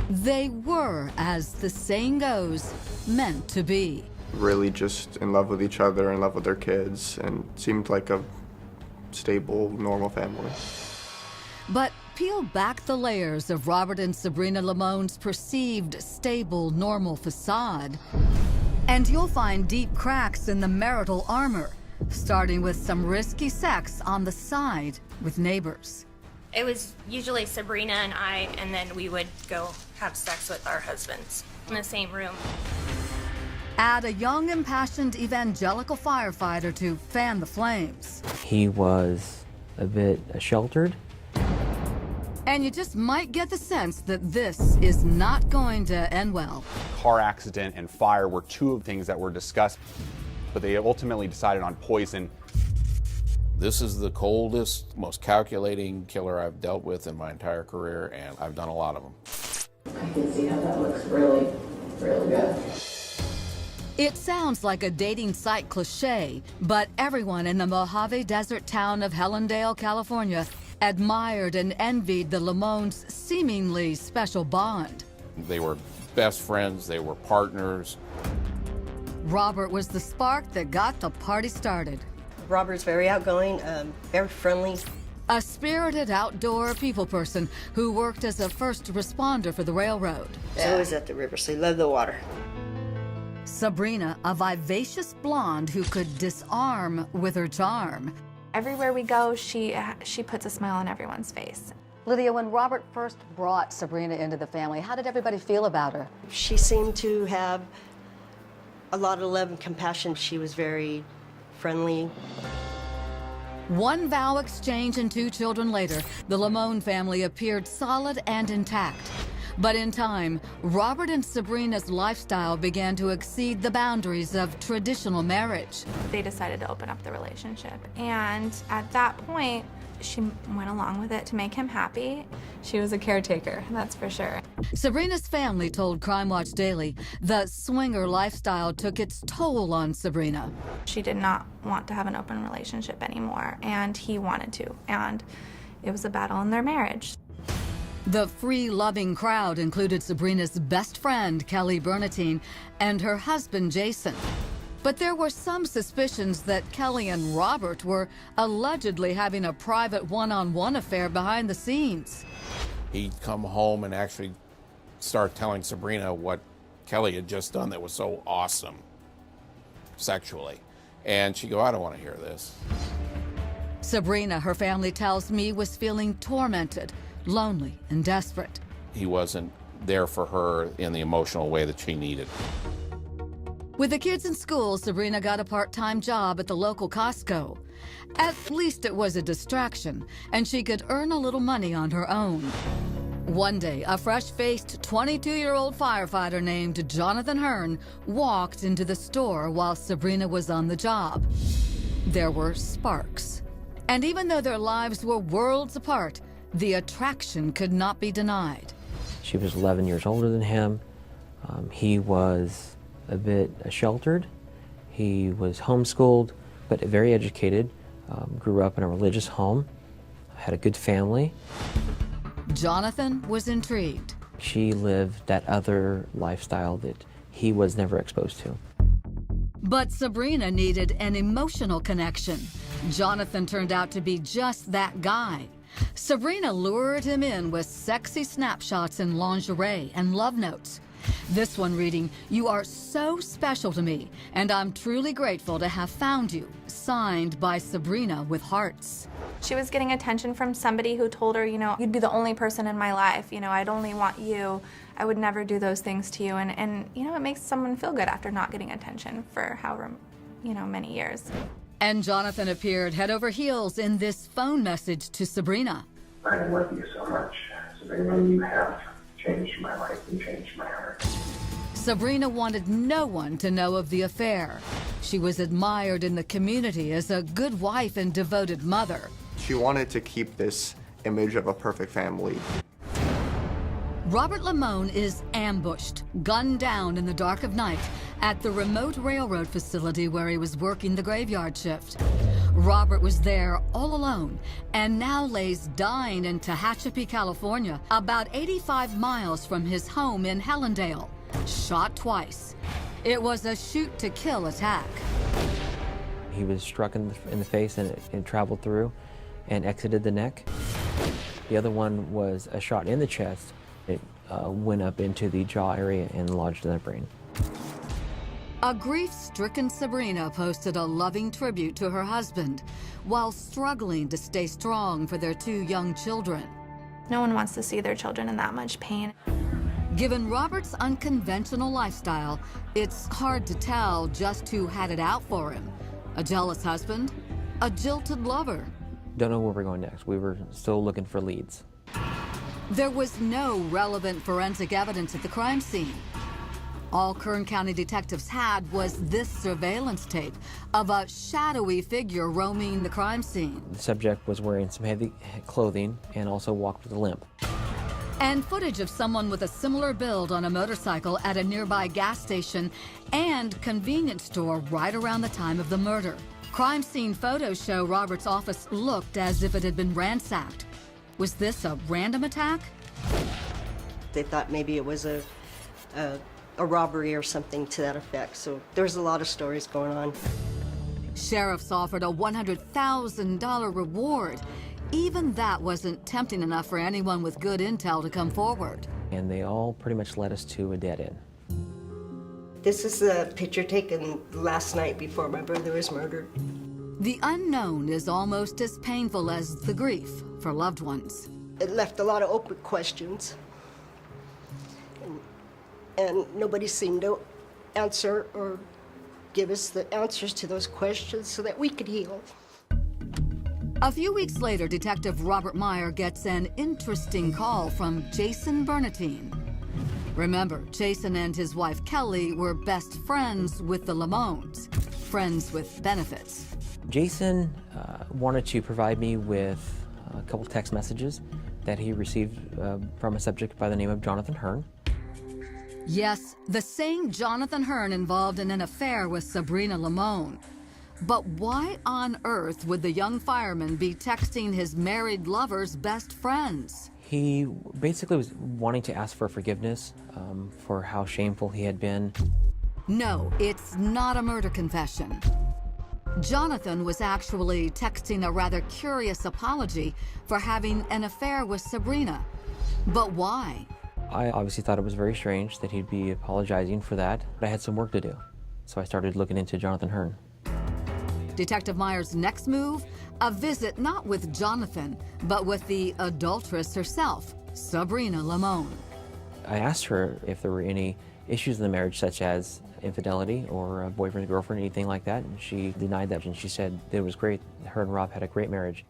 They were, as the saying goes, meant to be. Really just in love with each other, in love with their kids, and seemed like a stable, normal family. But peel back the layers of Robert and Sabrina Lamone's perceived stable, normal facade, and you'll find deep cracks in the marital armor, starting with some risky sex on the side with neighbors. It was usually Sabrina and I, and then we would go have sex with our husbands in the same room. Add a young, impassioned evangelical firefighter to fan the flames. He was a bit sheltered. And you just might get the sense that this is not going to end well. Car accident and fire were two of the things that were discussed, but they ultimately decided on poison. This is the coldest, most calculating killer I've dealt with in my entire career, and I've done a lot of them. I can see how that looks really, really good. It sounds like a dating site cliche, but everyone in the Mojave Desert town of Helendale, California, admired and envied the Lamones' seemingly special bond. They were best friends, they were partners. Robert was the spark that got the party started. Robert's very outgoing, very friendly. A spirited outdoor people person who worked as a first responder for the railroad. He's always at the river, so he loved the water. Sabrina, a vivacious blonde who could disarm with her charm. Everywhere we go, she puts a smile on everyone's face. Lydia, when Robert first brought Sabrina into the family, how did everybody feel about her? She seemed to have a lot of love and compassion. She was very friendly. One vow exchange and 2 children later, the Lamone family appeared solid and intact. But in time, Robert and Sabrina's lifestyle began to exceed the boundaries of traditional marriage. They decided to open up the relationship. And at that point, she went along with it to make him happy. She was a caretaker, that's for sure. Sabrina's family told Crime Watch Daily the swinger lifestyle took its toll on Sabrina. She did not want to have an open relationship anymore, and he wanted to. And it was a battle in their marriage. The free-loving crowd included Sabrina's best friend, Kelly Bernatine, and her husband, Jason. But there were some suspicions that Kelly and Robert were allegedly having a private one-on-one affair behind the scenes. He'd come home and actually start telling Sabrina what Kelly had just done that was so awesome sexually. And she'd go, I don't want to hear this. Sabrina, her family tells me, was feeling tormented, lonely, and desperate. He wasn't there for her in the emotional way that she needed. With the kids in school, Sabrina got a part-time job at the local Costco. At least it was a distraction, and she could earn a little money on her own. One day, a fresh-faced 22-year-old firefighter named Jonathan Hearn walked into the store while Sabrina was on the job. There were sparks. And even though their lives were worlds apart, the attraction could not be denied. She was 11 years older than him. He was a bit sheltered. He was homeschooled, but very educated, grew up in a religious home, had a good family. Jonathan was intrigued. She lived that other lifestyle that he was never exposed to. But Sabrina needed an emotional connection. Jonathan turned out to be just that guy. Sabrina lured him in with sexy snapshots in lingerie and love notes. This one reading, "You are so special to me, and I'm truly grateful to have found you," signed by Sabrina with hearts. She was getting attention from somebody who told her, you'd be the only person in my life, I'd only want you, I would never do those things to you, and it makes someone feel good after not getting attention for however, many years. And Jonathan appeared head over heels in this phone message to Sabrina. I love you so much, Sabrina. You have changed my life and changed my heart. Sabrina wanted no one to know of the affair. She was admired in the community as a good wife and devoted mother. She wanted to keep this image of a perfect family. Robert Lamone is ambushed, gunned down in the dark of night at the remote railroad facility where he was working the graveyard shift. Robert was there all alone and now lays dying in Tehachapi, California, about 85 miles from his home in Helendale, shot twice. It was a shoot-to-kill attack. He was struck in the face and it traveled through and exited the neck. The other one was a shot in the chest. It went up into the jaw area and lodged in the brain. A grief-stricken Sabrina posted a loving tribute to her husband while struggling to stay strong for their 2 young children. No one wants to see their children in that much pain. Given Robert's unconventional lifestyle, it's hard to tell just who had it out for him. A jealous husband? A jilted lover? Don't know where we're going next. We were still looking for leads. There was no relevant forensic evidence at the crime scene. All Kern County detectives had was this surveillance tape of a shadowy figure roaming the crime scene. The subject was wearing some heavy clothing and also walked with a limp. And footage of someone with a similar build on a motorcycle at a nearby gas station and convenience store right around the time of the murder. Crime scene photos show Robert's office looked as if it had been ransacked. Was this a random attack? They thought maybe it was a robbery or something to that effect. So there's a lot of stories going on. Sheriffs offered a $100,000 reward. Even that wasn't tempting enough for anyone with good intel to come forward. And they all pretty much led us to a dead end. This is a picture taken last night before my brother was murdered. The unknown is almost as painful as the grief for loved ones. It left a lot of open questions. And nobody seemed to answer or give us the answers to those questions so that we could heal. A few weeks later, Detective Robert Meyer gets an interesting call from Jason Bernatine. Remember, Jason and his wife Kelly were best friends with the Lamones, friends with benefits. Jason wanted to provide me with a couple text messages that he received from a subject by the name of Jonathan Hearn. Yes, the same Jonathan Hearn involved in an affair with Sabrina Lamone. But why on earth would the young fireman be texting his married lover's best friends? He basically was wanting to ask for forgiveness for how shameful he had been. No, it's not a murder confession. Jonathan was actually texting a rather curious apology for having an affair with Sabrina. But why? I obviously thought it was very strange that he'd be apologizing for that, but I had some work to do. So I started looking into Jonathan Hearn. Detective Meyer's next move? A visit not with Jonathan, but with the adulteress herself, Sabrina Lamone. I asked her if there were any issues in the marriage, such as infidelity or a boyfriend, girlfriend, anything like that, and she denied that, and she said it was great. Her and Rob had a great marriage.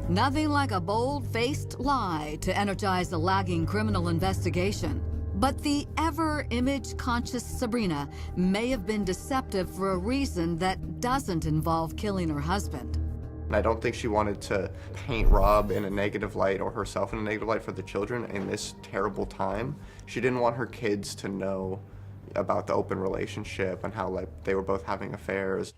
Nothing like a bold-faced lie to energize a lagging criminal investigation. But the ever-image-conscious Sabrina may have been deceptive for a reason that doesn't involve killing her husband. I don't think she wanted to paint Rob in a negative light or herself in a negative light for the children in this terrible time. She didn't want her kids to know about the open relationship and how they were both having affairs.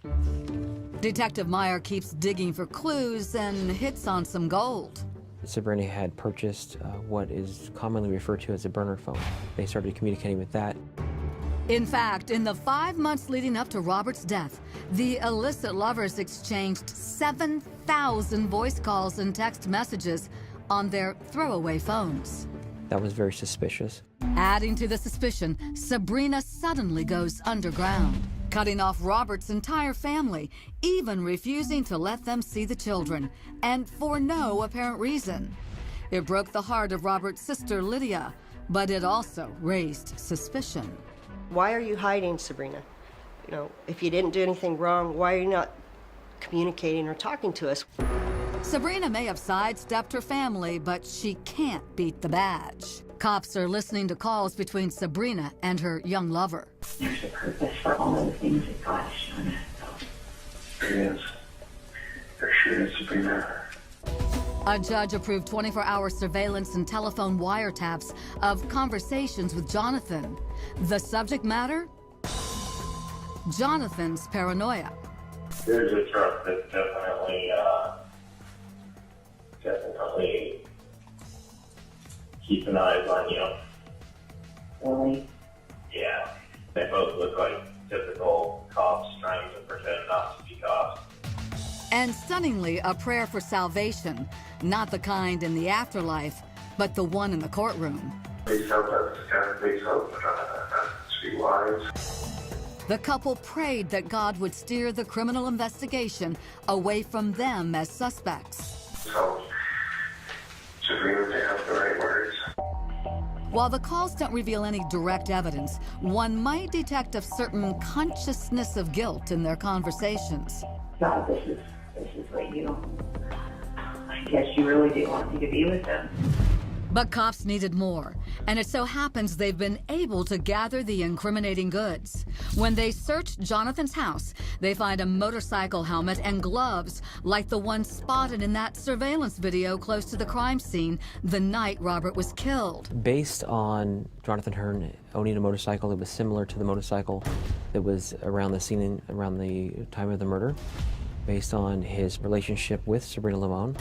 Detective Meyer keeps digging for clues and hits on some gold. Sabrina had purchased what is commonly referred to as a burner phone. They started communicating with that. In fact, in the 5 months leading up to Robert's death, the illicit lovers exchanged 7,000 voice calls and text messages on their throwaway phones. That was very suspicious. Adding to the suspicion, Sabrina suddenly goes underground, cutting off Robert's entire family, even refusing to let them see the children, and for no apparent reason. It broke the heart of Robert's sister, Lydia, but it also raised suspicion. Why are you hiding, Sabrina? You know, if you didn't do anything wrong, why are you not communicating or talking to us? Sabrina may have sidestepped her family, but she can't beat the badge. Cops are listening to calls between Sabrina and her young lover. There's a purpose for all of the things that God has done. There is. There sure is, Sabrina. A judge approved 24-hour surveillance and telephone wiretaps of conversations with Jonathan. The subject matter? Jonathan's paranoia. There's a truck that's definitely keeping eyes on you. Really? Yeah. They both look like typical cops trying to pretend not to be cops. And stunningly, a prayer for salvation, not the kind in the afterlife, but the one in the courtroom. Please help us, God, please help us be wise. The couple prayed that God would steer the criminal investigation away from them as suspects. So, Sabrina, to have the right words. While the calls don't reveal any direct evidence, one might detect a certain consciousness of guilt in their conversations. God, this is what I guess you really do want me to be with them. But cops needed more, and it so happens they've been able to gather the incriminating goods. When they search Jonathan's house, they find a motorcycle helmet and gloves like the one spotted in that surveillance video close to the crime scene the night Robert was killed. Based on Jonathan Hearn owning a motorcycle that was similar to the motorcycle that was around the scene, around the time of the murder, based on his relationship with Sabrina Limon,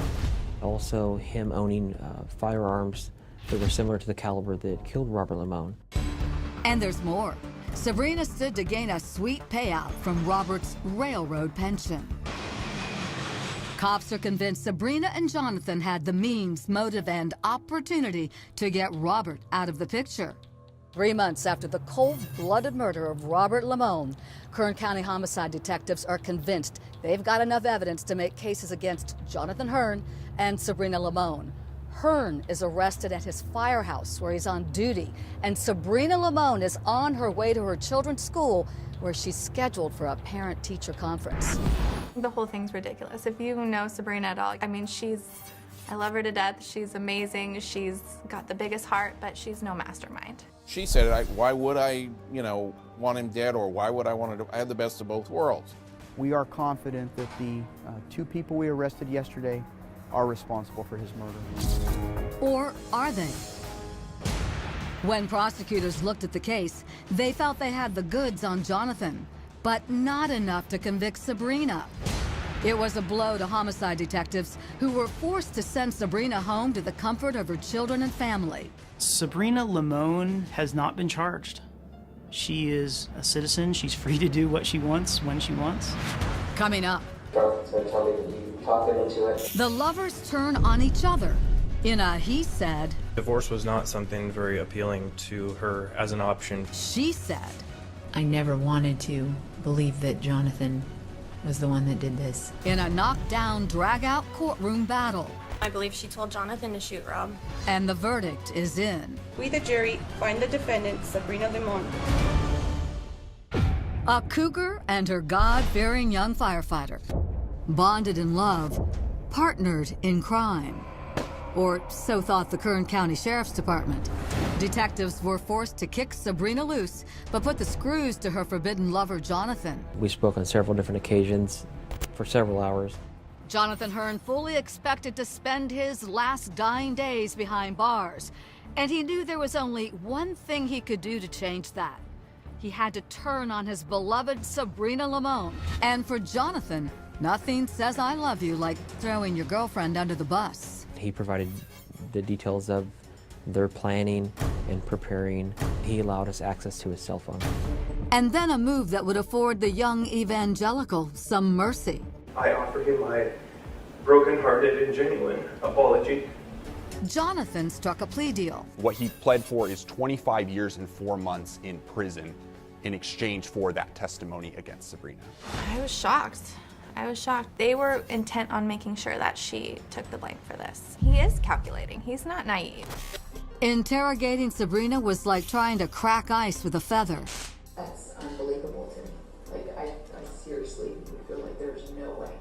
also him owning firearms that were similar to the caliber that killed Robert Limon. And there's more. Sabrina stood to gain a sweet payout from Robert's railroad pension. Cops are convinced Sabrina and Jonathan had the means, motive, and opportunity to get Robert out of the picture. 3 months after the cold-blooded murder of Robert Limon, Kern County homicide detectives are convinced they've got enough evidence to make cases against Jonathan Hearn and Sabrina Limon. Hearn is arrested at his firehouse where he's on duty, and Sabrina Limon is on her way to her children's school where she's scheduled for a parent-teacher conference. The whole thing's ridiculous. If you know Sabrina at all, I mean, I love her to death. She's amazing. She's got the biggest heart, but she's no mastermind. She said, why would I, want him dead, or why would I want to? I had the best of both worlds. We are confident that the 2 people we arrested yesterday are responsible for his murder. Or are they? When prosecutors looked at the case, they felt they had the goods on Jonathan, but not limon to convict Sabrina. It was a blow to homicide detectives who were forced to send Sabrina home to the comfort of her children and family. Sabrina Limon has not been charged. She is a citizen. She's free to do what she wants when she wants. Coming up, Jonathan's going to tell me that you talked him into it. the lovers turn on each other in a he said. Divorce was not something very appealing to her as an option. She said. I never wanted to believe that Jonathan was the one that did this. In a knockdown, drag-out courtroom battle. I believe she told Jonathan to shoot Rob. And the verdict is in. We, the jury, find the defendant, Sabrina Limon. A cougar and her God-fearing young firefighter. Bonded in love, partnered in crime. Or so thought the Kern County Sheriff's Department. Detectives were forced to kick Sabrina loose, but put the screws to her forbidden lover, Jonathan. We spoke on several different occasions for several hours. Jonathan Hearn fully expected to spend his last dying days behind bars, and he knew there was only one thing he could do to change that. He had to turn on his beloved Sabrina Limon. And for Jonathan, nothing says I love you like throwing your girlfriend under the bus. He provided the details of their planning and preparing. He allowed us access to his cell phone. And then a move that would afford the young evangelical some mercy. I offer him my broken-hearted and genuine apology. Jonathan struck a plea deal. What he pled for is 25 years and 4 months in prison in exchange for that testimony against Sabrina. I was shocked. They were intent on making sure that she took the blame for this. He is calculating. He's not naive. Interrogating Sabrina was like trying to crack ice with a feather. That's unbelievable to me. Like, I seriously feel like there's no way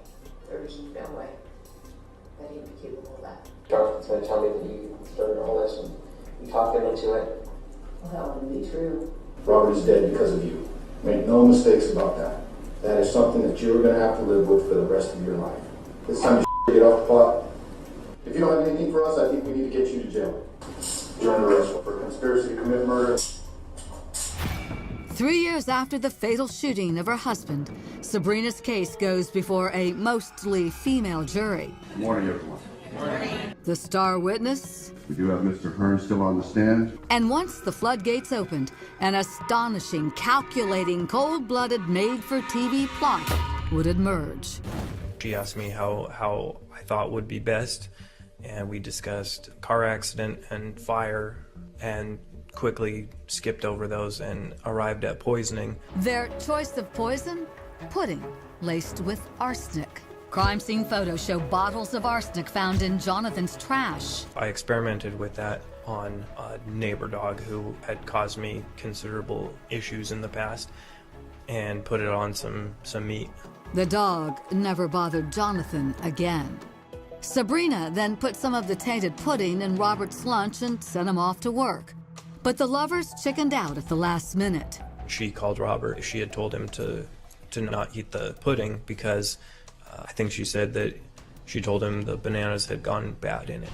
that he'd be capable of that. Jonathan's going to tell me that you started all this and you talked him into it. Well, that wouldn't be true. Robert is dead because of you. Make no mistakes about that. That is something that you're going to have to live with for the rest of your life. It's time to get off the pot. If you don't have anything for us, I think we need to get you to jail. You're under arrest for conspiracy to commit murder. 3 years after the fatal shooting of her husband, Sabrina's case goes before a mostly female jury. Good morning, everyone. The star witness. We do have Mr. Hearn still on the stand. And once the floodgates opened, an astonishing, calculating, cold-blooded, made-for-TV plot would emerge. She asked me how I thought would be best, and we discussed car accident and fire, and quickly skipped over those and arrived at poisoning. Their choice of poison? Pudding, laced with arsenic. Crime scene photos show bottles of arsenic found in Jonathan's trash. I experimented with that on a neighbor dog who had caused me considerable issues in the past, and put it on some meat. The dog never bothered Jonathan again. Sabrina then put some of the tainted pudding in Robert's lunch and sent him off to work. But the lovers chickened out at the last minute. She called Robert. She had told him to not eat the pudding because I think she said that she told him the bananas had gone bad in it.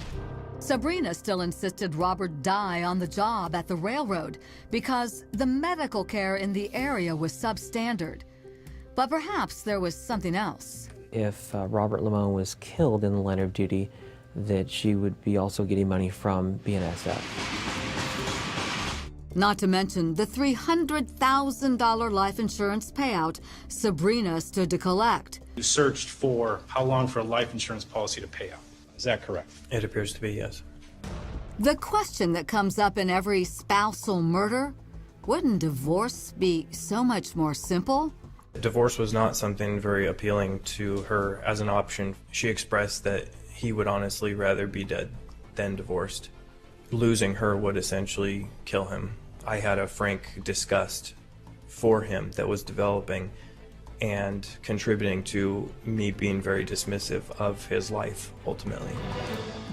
Sabrina still insisted Robert die on the job at the railroad because the medical care in the area was substandard. But perhaps there was something else. If Robert Lamone was killed in the line of duty, that she would be also getting money from BNSF. Not to mention the $300,000 life insurance payout Sabrina stood to collect. You searched for how long for a life insurance policy to pay out. Is that correct? It appears to be, yes. The question that comes up in every spousal murder, wouldn't divorce be so much more simple? Divorce was not something very appealing to her as an option. She expressed that he would honestly rather be dead than divorced. Losing her would essentially kill him. I had a frank disgust for him that was developing and contributing to me being very dismissive of his life, ultimately.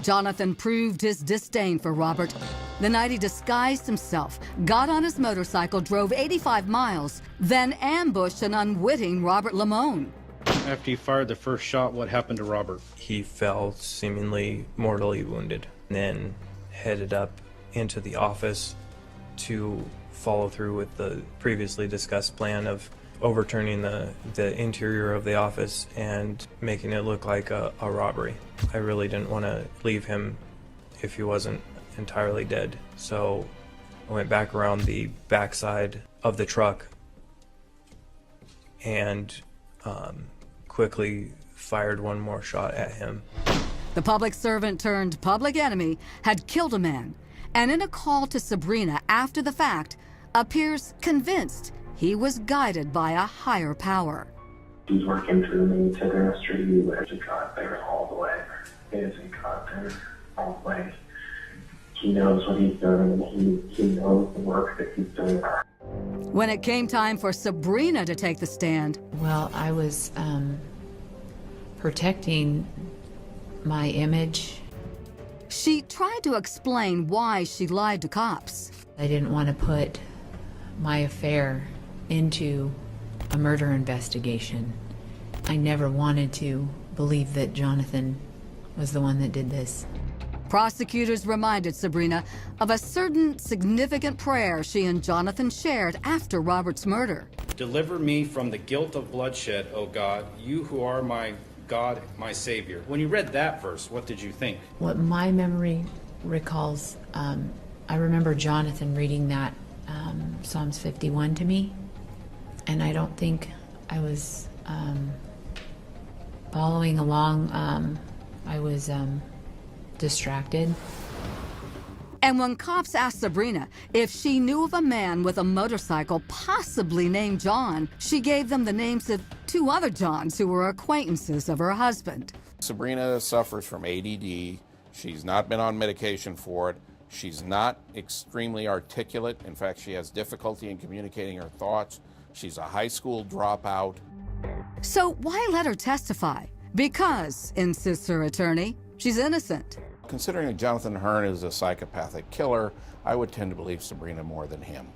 Jonathan proved his disdain for Robert. The night he disguised himself, got on his motorcycle, drove 85 miles, then ambushed an unwitting Robert Lamone. After you fired the first shot, what happened to Robert? He fell seemingly mortally wounded, then headed up into the office to follow through with the previously discussed plan of overturning the interior of the office and making it look like a robbery. I really didn't want to leave him if he wasn't entirely dead, so I went back around the backside of the truck and quickly fired one more shot at him. The public servant turned public enemy had killed a man, and in a call to Sabrina after the fact, appears convinced he was guided by a higher power. He's working through me to the street. He hasn't got there all the way. He hasn't got there all the way. He knows what he's doing, and he knows the work that he's doing. When it came time for Sabrina to take the stand, Well, I was protecting my image. she tried to explain why she lied to cops. I didn't want to put my affair into a murder investigation. I never wanted to believe that Jonathan was the one that did this. Prosecutors reminded Sabrina of a certain significant prayer she and Jonathan shared after Robert's murder. Deliver me from the guilt of bloodshed, O God, you who are my God, my Savior. When you read that verse, what did you think? What my memory recalls, I remember Jonathan reading that Psalms 51 to me, and I don't think I was following along. I was distracted. And when cops asked Sabrina if she knew of a man with a motorcycle possibly named John, she gave them the names of 2 other Johns who were acquaintances of her husband. Sabrina suffers from ADD. She's not been on medication for it. She's not extremely articulate. In fact, she has difficulty in communicating her thoughts. She's a high school dropout. So why let her testify? Because, insists her attorney, she's innocent. Considering that Jonathan Hearn is a psychopathic killer, I would tend to believe Sabrina more than him.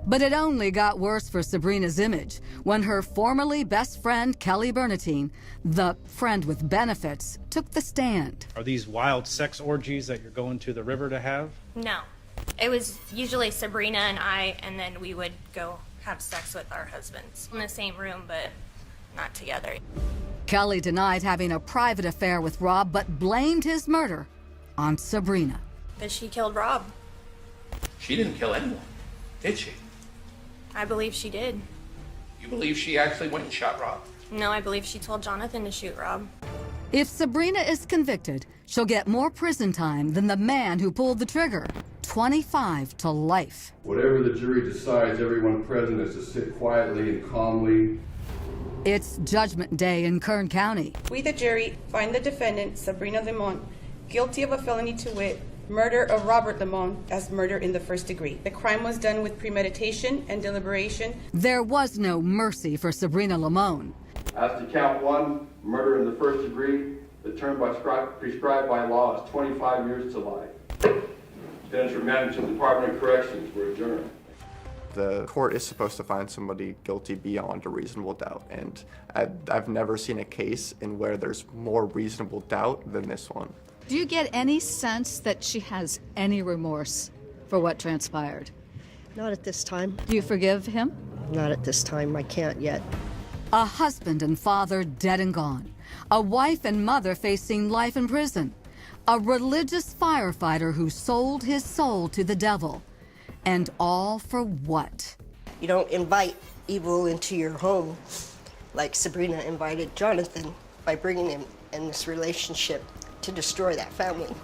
But it only got worse for Sabrina's image when her formerly best friend, Kelly Bernatine, the friend with benefits, took the stand. Are these wild sex orgies that you're going to the river to have? No. It was usually Sabrina and I, and then we would go have sex with our husbands in the same room, but not together. Kelly denied having a private affair with Rob, but blamed his murder on Sabrina. That she killed Rob. She didn't kill anyone, did she? I believe she did. You believe she actually went and shot Rob? No, I believe she told Jonathan to shoot Rob. If Sabrina is convicted, she'll get more prison time than the man who pulled the trigger. 25 to life. Whatever the jury decides, everyone present is to sit quietly and calmly. It's Judgment Day in Kern County. We, the jury, find the defendant, Sabrina Limon, guilty of a felony to wit, murder of Robert Limon as murder in the first degree. The crime was done with premeditation and deliberation. There was no mercy for Sabrina Limon. As to count one, murder in the first degree, the term prescribed by law is 25 years to life. Sentence remanded to the Department of Corrections. We're adjourned. The court is supposed to find somebody guilty beyond a reasonable doubt, and I've never seen a case in where there's more reasonable doubt than this one. Do you get any sense that she has any remorse for what transpired? Not at this time. Do you forgive him? Not at this time. I can't yet. A husband and father dead and gone. A wife and mother facing life in prison. A religious firefighter who sold his soul to the devil. And all for what? You don't invite evil into your home like Sabrina invited Jonathan by bringing him in this relationship to destroy that family.